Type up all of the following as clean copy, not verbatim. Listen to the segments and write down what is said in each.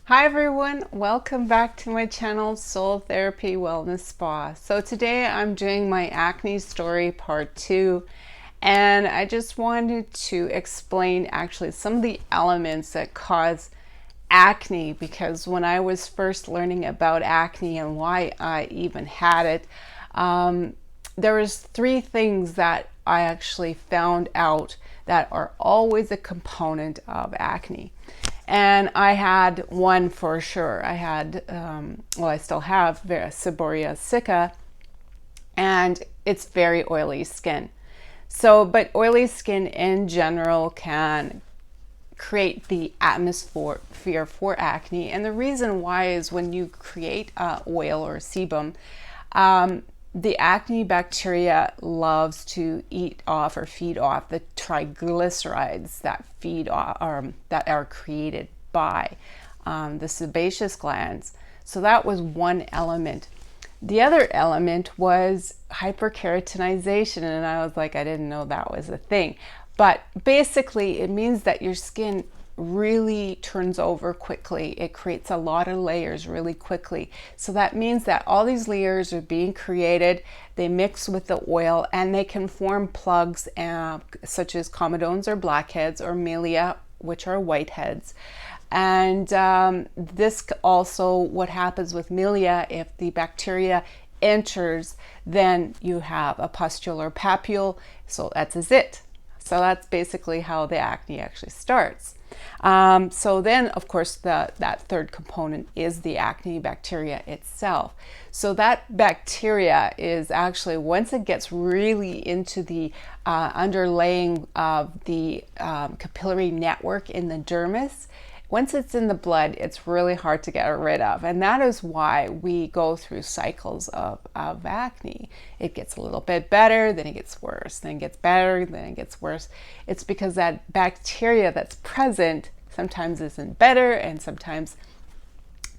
Hi everyone, welcome back to my channel Soul Therapy Wellness Spa. So today I'm doing my acne story part 2, and I just wanted to explain actually some of the elements that cause acne, because when I was first learning about acne and why I even had it, there was 3 things that I actually found out that are always a component of acne. And I had one for sure. I had, I still have seborrhea sicca, and it's very oily skin. So, but oily skin in general can create the atmosphere for acne. And the reason why is when you create oil or sebum, the acne bacteria loves to eat off or feed off the triglycerides that feed off, or that are created by the sebaceous glands. So that was one element. The other element was hyperkeratinization, and I was like, I didn't know that was a thing. But basically, it means that your skin really turns over quickly. It creates a lot of layers really quickly. So that means that all these layers are being created, they mix with the oil, and they can form plugs such as comedones or blackheads, or milia, which are whiteheads. And this also, what happens with milia, if the bacteria enters, then you have a pustular papule. So that's a zit. So that's basically how the acne actually starts. So then, of course, that third component is the acne bacteria itself. So that bacteria is actually, once it gets really into the underlaying of the capillary network in the dermis, once it's in the blood, it's really hard to get rid of. And that is why we go through cycles of acne. It gets a little bit better, then it gets worse, then it gets better, then it gets worse. It's because that bacteria that's present sometimes isn't better, and sometimes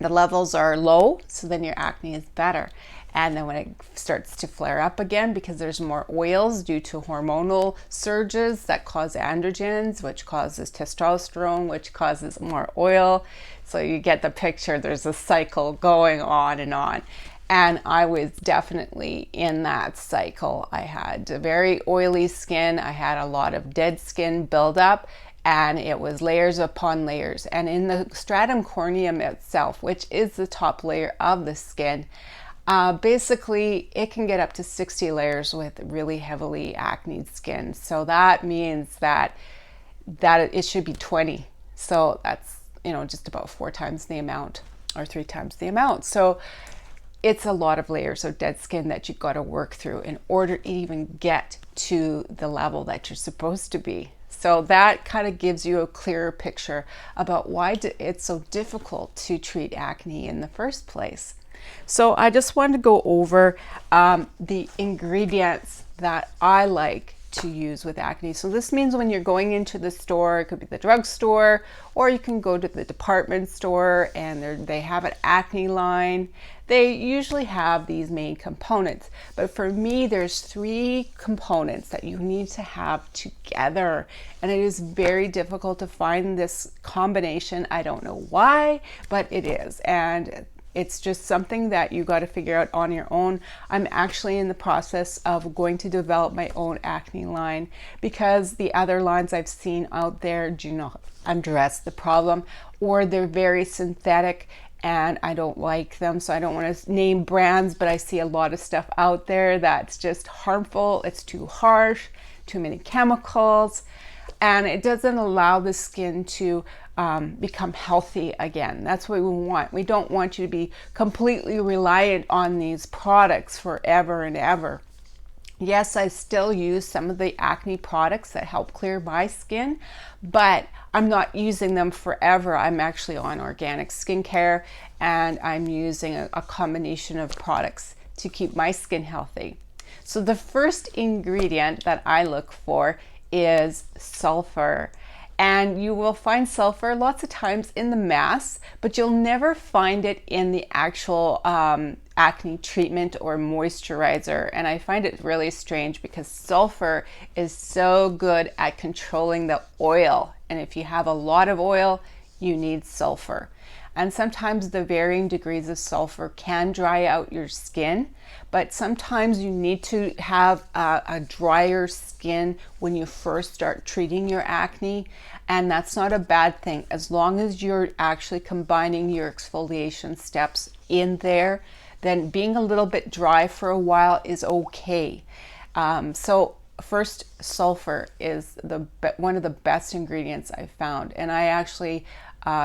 the levels are low, so then your acne is better. And then when it starts to flare up again, because there's more oils due to hormonal surges that cause androgens, which causes testosterone, which causes more oil. So you get the picture. There's a cycle going on and on. And I was definitely in that cycle. I had very oily skin. I had a lot of dead skin buildup, and it was layers upon layers. And in the stratum corneum itself, which is the top layer of the skin, basically it can get up to 60 layers with really heavily acne skin. So that means that it should be 20. So that's, just about 4 times the amount, or 3 times the amount. So it's a lot of layers of dead skin that you've got to work through in order to even get to the level that you're supposed to be. So that kind of gives you a clearer picture about why it's so difficult to treat acne in the first place. So I just wanted to go over the ingredients that I like to use with acne. So this means when you're going into the store, it could be the drugstore, or you can go to the department store and they have an acne line. They usually have these main components, but for me, there's 3 components that you need to have together, and it is very difficult to find this combination. I don't know why, but it is, and it's just something that you got to figure out on your own. I'm actually in the process of going to develop my own acne line, because the other lines I've seen out there do not address the problem, or they're very synthetic and I don't like them. So I don't want to name brands, but I see a lot of stuff out there that's just harmful. It's too harsh, too many chemicals, and it doesn't allow the skin to become healthy again. That's what we want. We don't want you to be completely reliant on these products forever and ever. Yes, I still use some of the acne products that help clear my skin, but I'm not using them forever. I'm actually on organic skincare, and I'm using a combination of products to keep my skin healthy. So the first ingredient that I look for is sulfur. And you will find sulfur lots of times in the mask, but you'll never find it in the actual acne treatment or moisturizer. And I find it really strange, because sulfur is so good at controlling the oil. And if you have a lot of oil, you need sulfur. And sometimes the varying degrees of sulfur can dry out your skin, but sometimes you need to have a drier skin when you first start treating your acne. And that's not a bad thing, as long as you're actually combining your exfoliation steps in there. Then being a little bit dry for a while is okay. So first, sulfur is one of the best ingredients I've found, and I actually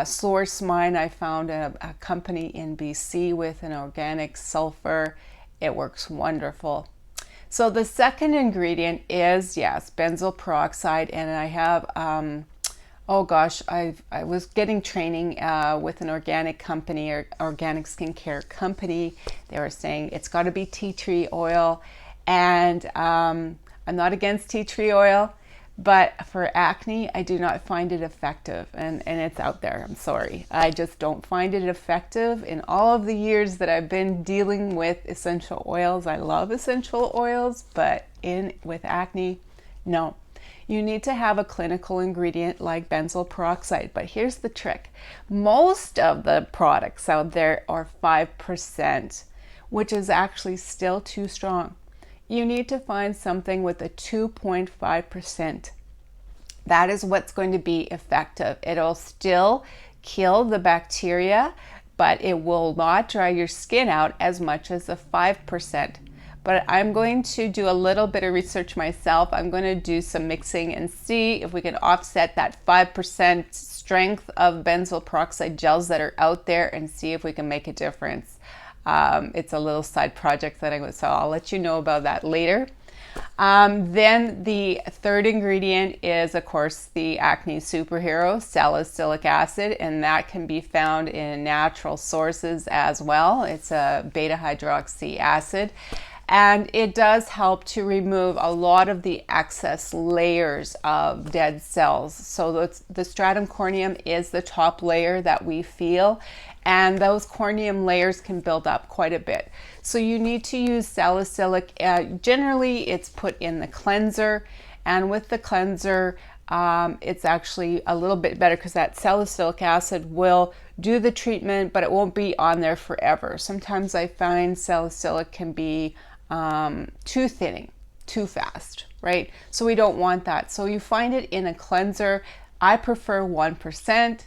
source mine. I found a company in BC with an organic sulfur. It works wonderful. So the second ingredient is, yes, benzoyl peroxide, and I have oh gosh, I was getting training with an organic company, or organic skincare company. They were saying it's got to be tea tree oil, and I'm not against tea tree oil, but for acne, I do not find it effective, and it's out there. I'm sorry. I just don't find it effective. In all of the years that I've been dealing with essential oils, I love essential oils, but with acne, no. You need to have a clinical ingredient like benzoyl peroxide, but here's the trick. Most of the products out there are 5%, which is actually still too strong. You need to find something with a 2.5%. That is what's going to be effective. It'll still kill the bacteria, but it will not dry your skin out as much as the 5%. But I'm going to do a little bit of research myself. I'm going to do some mixing and see if we can offset that 5% strength of benzoyl peroxide gels that are out there, and see if we can make a difference. It's a little side project that so I'll let you know about that later. Then the third ingredient is, of course, the acne superhero, salicylic acid, and that can be found in natural sources as well. It's a beta hydroxy acid, and it does help to remove a lot of the excess layers of dead cells. So the stratum corneum is the top layer that we feel, and those corneum layers can build up quite a bit. So you need to use salicylic. Generally, it's put in the cleanser, and with the cleanser, it's actually a little bit better because that salicylic acid will do the treatment, but it won't be on there forever. Sometimes I find salicylic can be too thinning, too fast, right? So we don't want that. So you find it in a cleanser. I prefer 1%.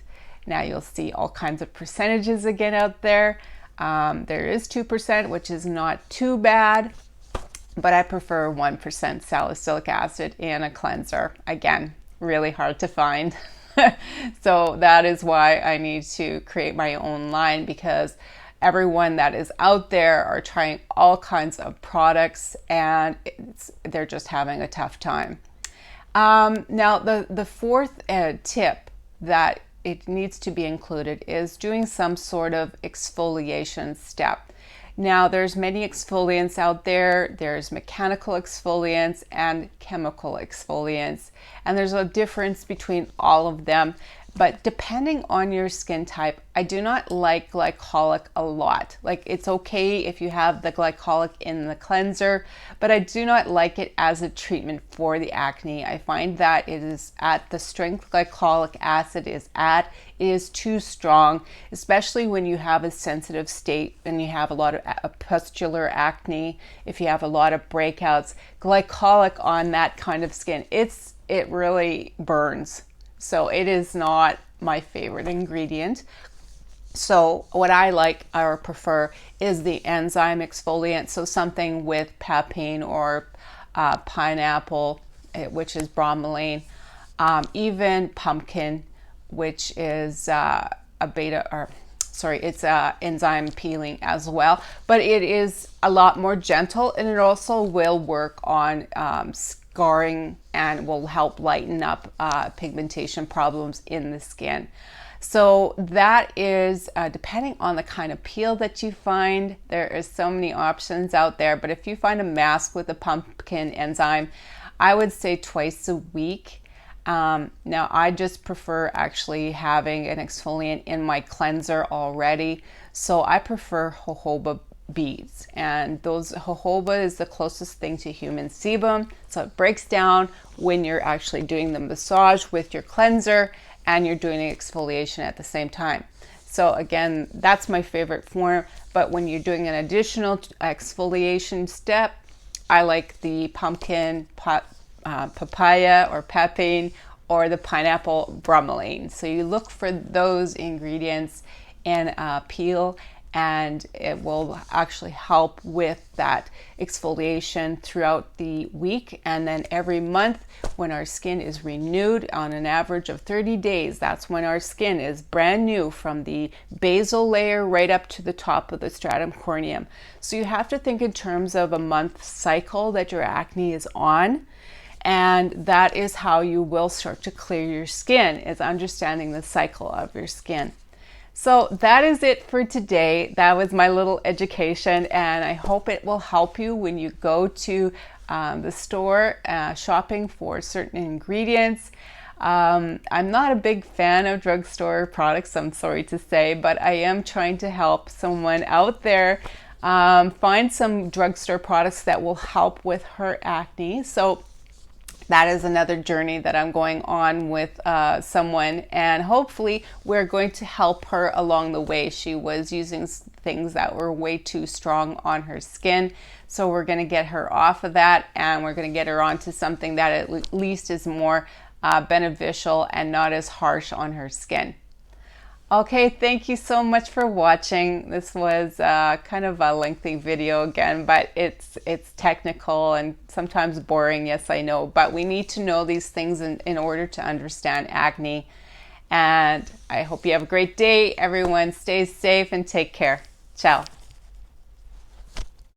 Now you'll see all kinds of percentages again out there. There is 2%, which is not too bad, but I prefer 1% salicylic acid in a cleanser. Again, really hard to find. So that is why I need to create my own line, because everyone that is out there are trying all kinds of products, and they're just having a tough time. Now the fourth tip that it needs to be included is doing some sort of exfoliation step. Now there's many exfoliants out there. There's mechanical exfoliants and chemical exfoliants, and there's a difference between all of them. But depending on your skin type, I do not like glycolic a lot. Like, it's okay if you have the glycolic in the cleanser, but I do not like it as a treatment for the acne. I find that it is at the strength glycolic acid is at, it is too strong, especially when you have a sensitive state and you have a lot of pustular acne. If you have a lot of breakouts, glycolic on that kind of skin, it really burns. So it is not my favorite ingredient. So what I like or prefer is the enzyme exfoliant. So something with papain or pineapple, which is bromelain, even pumpkin, which is it's enzyme peeling as well. But it is a lot more gentle, and it also will work on scarring and will help lighten up pigmentation problems in the skin. So that is depending on the kind of peel that you find. There is so many options out there, but if you find a mask with a pumpkin enzyme, I would say twice a week. Now I just prefer actually having an exfoliant in my cleanser already, so I prefer jojoba beads, and those jojoba is the closest thing to human sebum, so it breaks down when you're actually doing the massage with your cleanser, and you're doing exfoliation at the same time. So again, that's my favorite form. But when you're doing an additional exfoliation step, I like the pumpkin papaya or papain, or the pineapple bromelain. So you look for those ingredients in a peel, and it will actually help with that exfoliation throughout the week. And then every month, when our skin is renewed on an average of 30 days, that's when our skin is brand new from the basal layer right up to the top of the stratum corneum. So you have to think in terms of a month cycle that your acne is on. And that is how you will start to clear your skin, is understanding the cycle of your skin. So that is it for today. That was my little education, and I hope it will help you when you go to the store shopping for certain ingredients. I'm not a big fan of drugstore products, I'm sorry to say, but I am trying to help someone out there find some drugstore products that will help with her acne. So that is another journey that I'm going on with someone, and hopefully we're going to help her along the way. She was using things that were way too strong on her skin, so we're going to get her off of that, and we're going to get her onto something that at least is more beneficial and not as harsh on her skin. Okay, thank you so much for watching. This was kind of a lengthy video again, but it's technical and sometimes boring, yes, I know, but we need to know these things in order to understand acne. And I hope you have a great day. Everyone stay safe and take care. Ciao.